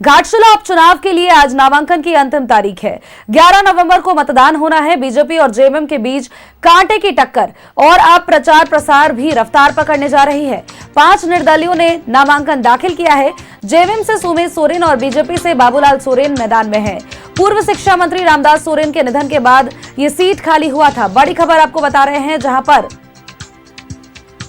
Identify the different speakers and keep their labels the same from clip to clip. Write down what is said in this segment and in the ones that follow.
Speaker 1: घाटशिला उपचुनाव के लिए आज नामांकन की अंतिम तारीख है। 11 नवंबर को मतदान होना है। बीजेपी और जेएमएम के बीच कांटे की टक्कर और अब प्रचार प्रसार भी रफ्तार पकड़ने जा रही है। 5 निर्दलियों ने नामांकन दाखिल किया है। जेएमएम से सुमेश सोरेन और बीजेपी से बाबूलाल सोरेन मैदान में है। पूर्व शिक्षा मंत्री रामदास सोरेन के निधन के बाद ये सीट खाली हुआ था। बड़ी खबर आपको बता रहे हैं, जहां पर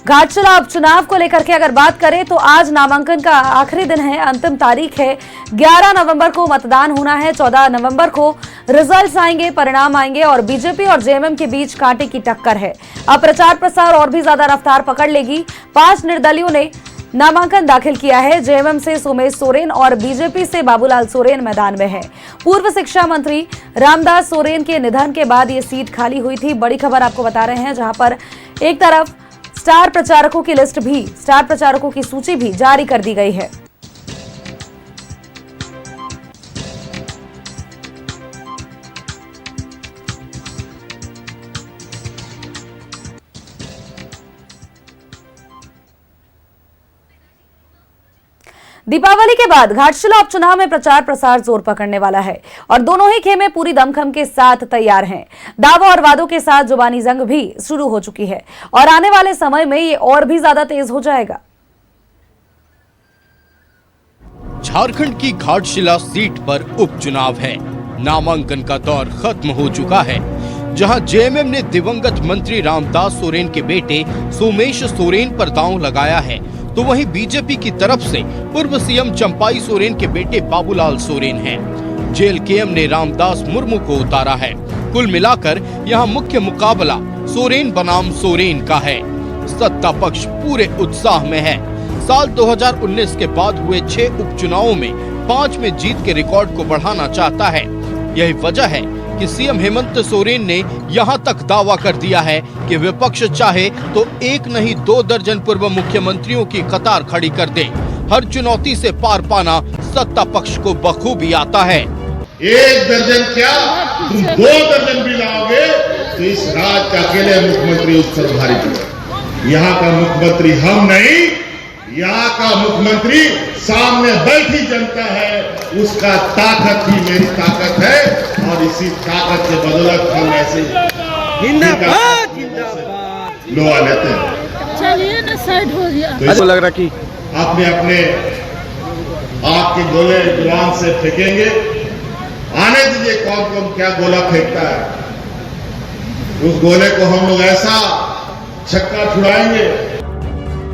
Speaker 1: घाटशिला उपचुनाव को लेकर के अगर बात करें तो आज नामांकन का आखिरी दिन है, अंतिम तारीख है। 11 नवंबर को मतदान होना है। 14 नवंबर को रिजल्ट्स आएंगे, परिणाम आएंगे और बीजेपी और जेएमएम के बीच कांटे की टक्कर है। अब प्रचार प्रसार और भी ज्यादा रफ्तार पकड़ लेगी। 5 निर्दलियों ने नामांकन दाखिल किया है। जेएमएम से सुमेश सोरेन और बीजेपी से बाबूलाल सोरेन मैदान में है। पूर्व शिक्षा मंत्री रामदास सोरेन के निधन के बाद ये सीट खाली हुई थी। बड़ी खबर आपको बता रहे हैं, जहां पर एक तरफ स्टार प्रचारकों की लिस्ट भी, स्टार प्रचारकों की सूची भी जारी कर दी गई है। दीपावली के बाद घाटशिला उपचुनाव में प्रचार प्रसार जोर पकड़ने वाला है और दोनों ही खेमे पूरी दमखम के साथ तैयार हैं। दावों और वादों के साथ जुबानी जंग भी शुरू हो चुकी है और आने वाले समय में ये और भी ज्यादा तेज हो जाएगा।
Speaker 2: झारखंड की घाटशिला सीट पर उपचुनाव है। नामांकन का दौर खत्म हो चुका है, जहां जेएमएम ने दिवंगत मंत्री रामदास सोरेन के बेटे सोमेश सोरेन पर दांव लगाया है, तो वहीं बीजेपी की तरफ से पूर्व सीएम चंपाई सोरेन के बेटे बाबूलाल सोरेन हैं। जेएलकेएम ने रामदास मुर्मू को उतारा है। कुल मिलाकर यहां मुख्य मुकाबला सोरेन बनाम सोरेन का है। सत्ता पक्ष पूरे उत्साह में है। साल 2019 के बाद हुए 6 उपचुनावों में 5 में जीत के रिकॉर्ड को बढ़ाना चाहता है। यही वजह है कि सीएम हेमंत सोरेन ने यहां तक दावा कर दिया है कि विपक्ष चाहे तो 1 नहीं 2 दर्जन पूर्व मुख्यमंत्रियों की कतार खड़ी कर दे। हर चुनौती से पार पाना सत्ता पक्ष को बखूबी आता है।
Speaker 3: 1 दर्जन क्या, तुम 2 दर्जन भी लाओगे तो इस राज्य का अकेले मुख्यमंत्री उस पर भारी पड़ेगा। यहाँ का मुख्यमंत्री हम नहीं, यहाँ का मुख्यमंत्री सामने बैठी जनता है। उसका ताकत ही मेरी ताकत है और इसी ताकत के बदौलत हम ऐसे लोहा लेते हैं।
Speaker 4: चलिए ना, साइड हो गया।
Speaker 3: तो ऐसा लग रहा कि आपने अपने आग के गोले जुबान से फेंकेंगे। आने दीजिए कौन कौन क्या गोला फेंकता है। उस गोले को हम लोग ऐसा छक्का छुड़ाएंगे।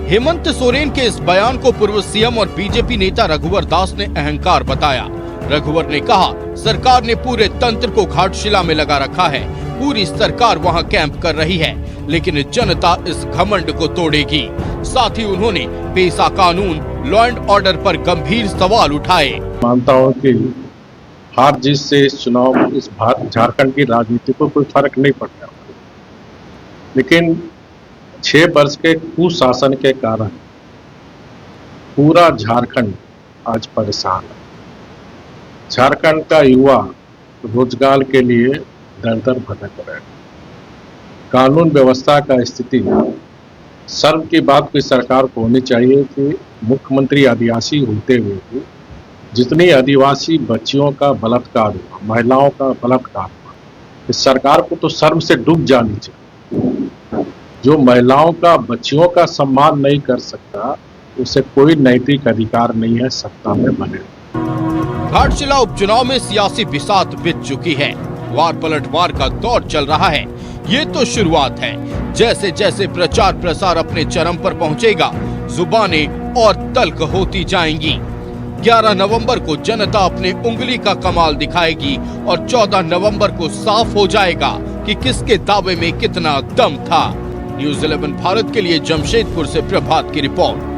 Speaker 2: हेमंत सोरेन के इस बयान को पूर्व सीएम और बीजेपी नेता रघुवर दास ने अहंकार बताया। रघुवर ने कहा, सरकार ने पूरे तंत्र को घाटशिला में लगा रखा है। पूरी सरकार वहां कैंप कर रही है, लेकिन जनता इस घमंड को तोड़ेगी। साथ ही उन्होंने पेशा कानून, लॉ एंड ऑर्डर पर गंभीर सवाल उठाए।
Speaker 5: मानता हूँ कि हार जीत से इस चुनाव, इस झारखंड की राजनीति को कोई फर्क नहीं पड़ता, लेकिन 6 वर्ष के कुशासन के कारण पूरा झारखंड आज परेशान है। झारखंड का युवा रोजगार के लिए दर दर भटक रहे हैं। कानून व्यवस्था का स्थिति, शर्म की बात कोई सरकार को होनी चाहिए कि मुख्यमंत्री आदिवासी होते हुए भी जितनी आदिवासी बच्चियों का बलात्कार हुआ, महिलाओं का बलात्कार हुआ, इस सरकार को तो शर्म से डूब जानी चाहिए। जो महिलाओं का, बच्चियों का सम्मान नहीं कर सकता, उसे कोई नैतिक अधिकार नहीं है सत्ता में बने।
Speaker 2: घाटशिला उपचुनाव में सियासी बिसात बिछ चुकी है। वार पलटवार का दौर चल रहा है। ये तो शुरुआत है। जैसे जैसे प्रचार प्रसार अपने चरम पर पहुंचेगा, जुबानें और तल्ख होती जाएंगी। 11 नवंबर को जनता अपने उंगली का कमाल दिखाएगी और 14 नवंबर को साफ हो जाएगा कि किसके दावे में कितना दम था। न्यूज़ 11 भारत के लिए जमशेदपुर से प्रभात की रिपोर्ट।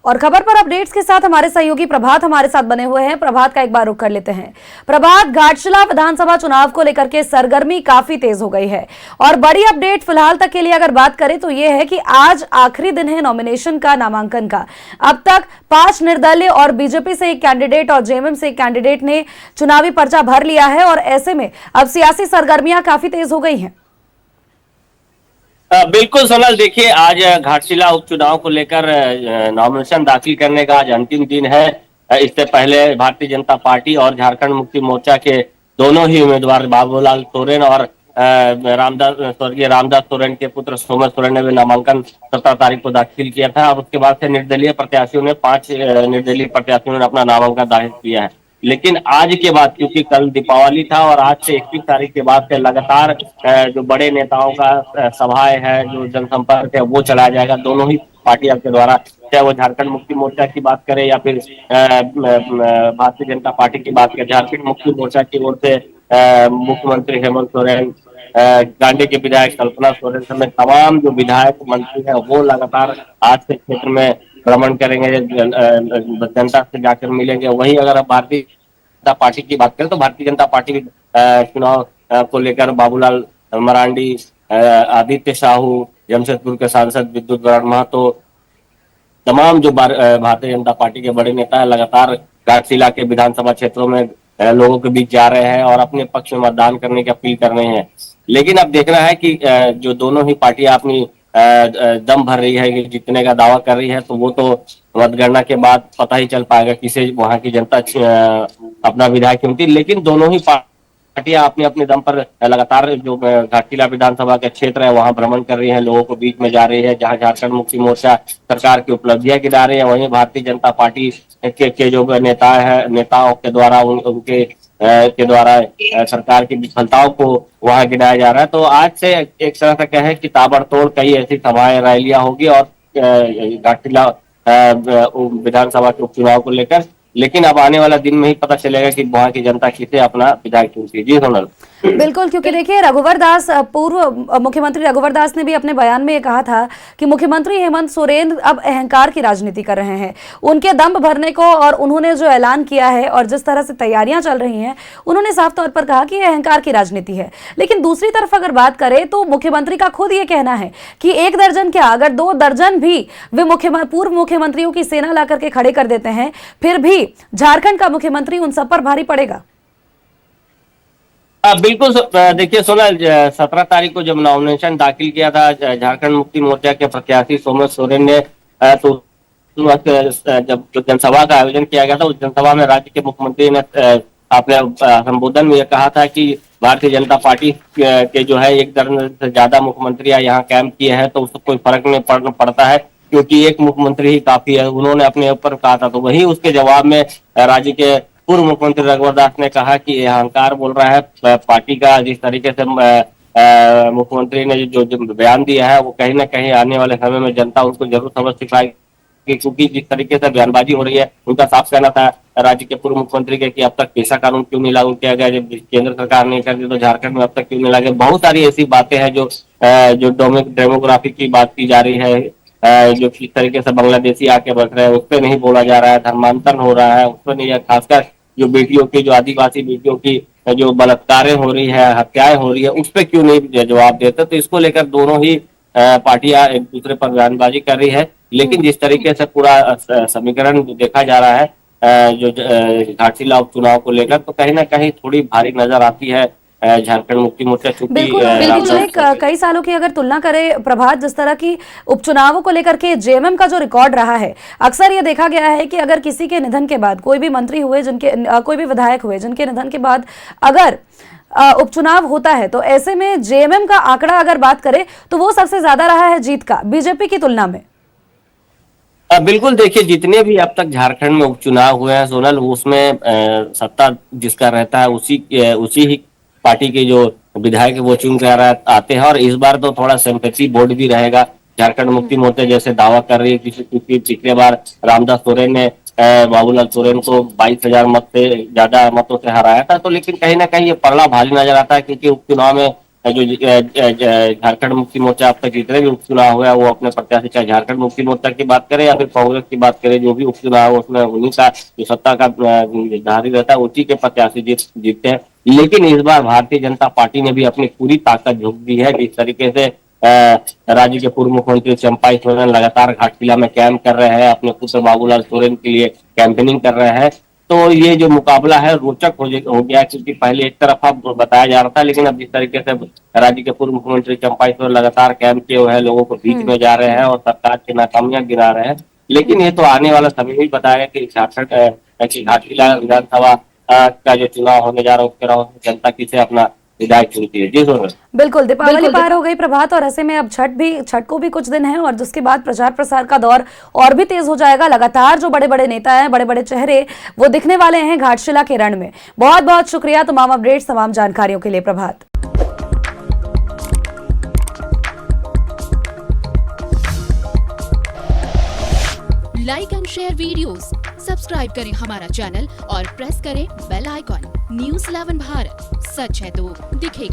Speaker 1: और खबर पर अपडेट्स के साथ हमारे सहयोगी प्रभात हमारे साथ बने हुए हैं। प्रभात का एक बार रुख कर लेते हैं। प्रभात, घाटशिला विधानसभा चुनाव को लेकर के सरगर्मी काफी तेज हो गई है और बड़ी अपडेट फिलहाल तक के लिए अगर बात करें तो यह है कि आज आखिरी दिन है नॉमिनेशन का, नामांकन का। अब तक 5 निर्दलीय और बीजेपी से एक कैंडिडेट और जेएमएम से एक कैंडिडेट ने चुनावी पर्चा भर लिया है और ऐसे में अब सियासी सरगर्मियां काफी तेज हो गई हैं।
Speaker 4: बिल्कुल सोनल, देखिए आज घाटशिला उपचुनाव को लेकर नॉमिनेशन दाखिल करने का आज अंतिम दिन है। इससे पहले भारतीय जनता पार्टी और झारखंड मुक्ति मोर्चा के दोनों ही उम्मीदवार बाबूलाल सोरेन और स्वर्गीय रामदास सोरेन के पुत्र सोमेश सोरेन ने भी नामांकन 17 तारीख को दाखिल किया था और उसके बाद से निर्दलीय प्रत्याशियों ने 5 निर्दलीय प्रत्याशियों ने अपना नामांकन दाखिल किया है। लेकिन आज के बाद, क्योंकि कल दीपावली था और आज से 21 तारीख के बाद से लगातार जो बड़े नेताओं का सभाएं है, जो जनसंपर्क है, वो चलाया जाएगा दोनों ही पार्टियों के द्वारा। चाहे वो झारखंड मुक्ति मोर्चा की बात करें या फिर भारतीय जनता पार्टी की बात करें। झारखंड मुक्ति मोर्चा की ओर से मुख्यमंत्री हेमंत सोरेन, गांधी के विधायक कल्पना सोरेन समेत तमाम जो विधायक मंत्री हैं वो लगातार आज से क्षेत्र में भ्रमण करेंगे, जनता से जाकर मिलेंगे। वहीं अगर आप भारतीय जनता पार्टी की बात करें तो भारतीय जनता पार्टी चुनाव को लेकर बाबूलाल मरांडी, आदित्य साहू, जमशेदपुर के सांसद विद्युत वर्मा, तो तमाम जो भारतीय जनता पार्टी के बड़े नेता है लगातार घाटशिला के विधानसभा क्षेत्रों में लोगों के बीच जा रहे हैं और अपने पक्ष में मतदान करने की अपील कर रहे हैं। लेकिन अब देखना है कि जो दोनों ही पार्टियां अपनी दम भर रही है कि जीतने का दावा कर रही है, तो वो तो मतगणना के बाद पता ही चल पाएगा किसे वहां की जनता अपना विधायक चुनती। लेकिन दोनों ही पार्टियां अपने अपने दम पर लगातार जो घाटशिला विधानसभा के क्षेत्र है वहां भ्रमण कर रही है, लोगों को बीच में जा रही है। जहां झारखंड मुक्ति मोर्चा सरकार की उपलब्धियां गिना रही है, वहीं भारतीय जनता पार्टी के जो नेताओं के द्वारा उनके के द्वारा सरकार की विफलताओं को वहां गिनाया जा रहा है। तो आज से एक तरह से कहें कि ताबड़तोड़ कई ऐसी सभाएं, रैलियां होगी और घाटशिला विधानसभा के उपचुनाव को लेकर। लेकिन अब आने वाला दिन में ही पता चलेगा कि वहां की जनता किसे अपना विधायक चुनती है। जी सोनल,
Speaker 1: बिल्कुल, क्योंकि देखिए रघुवर दास, पूर्व मुख्यमंत्री रघुवर दास ने भी अपने बयान में ये कहा था कि मुख्यमंत्री हेमंत सोरेन अब अहंकार की राजनीति कर रहे हैं। उनके दम भरने को और उन्होंने जो ऐलान किया है और जिस तरह से तैयारियां चल रही हैं, उन्होंने साफ तौर पर कहा कि यह अहंकार की राजनीति है। लेकिन दूसरी तरफ अगर बात करें तो मुख्यमंत्री का खुद ये कहना है कि 1 दर्जन क्या, अगर 2 दर्जन भी वे पूर्व मुख्यमंत्रियों की सेना ला करके खड़े कर देते हैं, फिर भी झारखंड का मुख्यमंत्री उन सब पर भारी पड़ेगा।
Speaker 4: बिल्कुल, देखिए सोनल, 17 तारीख को जब नॉमिनेशन दाखिल किया था झारखंड मुक्ति मोर्चा के प्रत्याशी सोमेश सोरेन ने, तो जब जनसभा का आयोजन किया गया था उस जनसभा में राज्य के मुख्यमंत्री ने अपने संबोधन में यह कहा था कि भारतीय जनता पार्टी के जो है 1 दर्जन से ज्यादा मुख्यमंत्री यहाँ कैंप किए हैं तो उसको कोई फर्क नहीं पड़ता है, क्योंकि एक मुख्यमंत्री ही काफी है, उन्होंने अपने ऊपर कहा था। तो वही उसके जवाब में राज्य के पूर्व मुख्यमंत्री रघुवर दास ने कहा कि यह अहंकार बोल रहा है पार्टी का। जिस तरीके से मुख्यमंत्री ने जो बयान दिया है वो कहीं ना कहीं आने वाले समय में जनता उनको जरूर समझ सिखाएगी, क्योंकि जिस तरीके से बयानबाजी हो रही है, उनका साफ कहना था राज्य के पूर्व मुख्यमंत्री के कि अब तक पेशा कानून क्यों नहीं लागू किया गया, जब केंद्र सरकार नहीं करती तो झारखंड में अब तक क्यों नहीं लगे। बहुत सारी ऐसी बातें हैं जो डेमोग्राफी की बात की जा रही है, जो किस तरीके से बांग्लादेशी आके बस रहे हैं उस पर नहीं बोला जा रहा है, धर्मांतरण हो रहा है उस पर नहीं, खासकर जो बेटियों की, जो आदिवासी बेटियों की जो बलात्कारें हो रही है, हत्याएं हो रही है, उस पर क्यों नहीं जवाब देते। तो इसको लेकर दोनों ही पार्टियां एक दूसरे पर बयानबाजी कर रही है। लेकिन जिस तरीके से पूरा समीकरण देखा जा रहा है जो घाटशिला उपचुनाव को लेकर, तो कहीं ना कहीं थोड़ी भारी नजर आती है झारखंड मुक्ति मोर्चा।
Speaker 1: बिल्कुल, कई सालों की अगर तुलना करें प्रभात, जिस तरह की उपचुनावों को लेकर के जेएमएम का जो रिकॉर्ड रहा है, अक्सर ये देखा गया है कि अगर किसी के निधन के बाद कोई भी मंत्री हुए, कोई भी विधायक हुए जिनके निधन के बाद अगर उपचुनाव होता है, तो ऐसे में जेएमएम का आंकड़ा अगर बात करें तो वो सबसे ज्यादा रहा है जीत का बीजेपी की तुलना में।
Speaker 4: बिल्कुल, देखिए जितने भी अब तक झारखंड में उपचुनाव हुए हैं सोनल, उसमें सत्ता जिसका रहता है उसी ही पार्टी के जो विधायक वो चुन कर आते हैं। और इस बार तो थोड़ा सिंपैथी वोट भी रहेगा। झारखंड मुक्ति मोर्चा जैसे दावा कर रही है, क्योंकि पिछले बार रामदास सोरेन ने बाबूलाल सोरेन को 22,000 मत से ज्यादा मतों से हराया था। तो लेकिन कहीं ना कहीं ये पलड़ा भारी नजर आता है, क्योंकि उपचुनाव में जो झारखंड मुक्ति मोर्चा अब तक जितने भी उपचुनाव हुआ वो अपने प्रत्याशी, चाहे झारखंड मुक्ति मोर्चा की बात करें या फिर कांग्रेस की बात करें, जो भी उपचुनाव उसमें उन्हीं का जो सत्ता का निर्धारित रहता है उसी के प्रत्याशी जीतते हैं। लेकिन इस बार भारतीय जनता पार्टी ने भी अपनी पूरी ताकत झोंक दी है। जिस तरीके से राज्य के पूर्व मुख्यमंत्री चंपाई सोरेन लगातार घाटशिला में कैंप कर रहे हैं, अपने पुत्र बाबूलाल सोरेन के लिए कैंपेनिंग कर रहे हैं, तो ये जो मुकाबला है रोचक हो गया, क्योंकि पहले एक तरफा बताया जा रहा था, लेकिन अब जिस तरीके से राज्य के पूर्व मुख्यमंत्री चंपाई सोरेन लगातार कैंप किए हुए हैं, लोगों को बीच में जा रहे हैं और सरकार की नाकामियां गिरा रहे हैं। लेकिन ये तो आने वाला समय ही बताएगा कि झारखंड घाटशिला विधानसभा का जो चुनाव होने जा रहा है उसके जनता किसे अपना विधायक चुनती है। जी सोरेन।
Speaker 1: बिल्कुल, दीपावली पार हो गई प्रभात, और ऐसे में अब छठ को भी कुछ दिन है और जिसके बाद प्रचार प्रसार का दौर और भी तेज हो जाएगा। लगातार जो बड़े बड़े नेता हैं, बड़े बड़े चेहरे वो दिखने वाले हैं घाटशिला के रण में। बहुत बहुत शुक्रिया तमाम अपडेट्स, तमाम जानकारियों के लिए Prabhat.
Speaker 6: Like and share videos, subscribe करें हमारा चैनल और प्रेस करें बेल आइकॉन। न्यूज़ 11 भारत, सच है तो दिखेगा।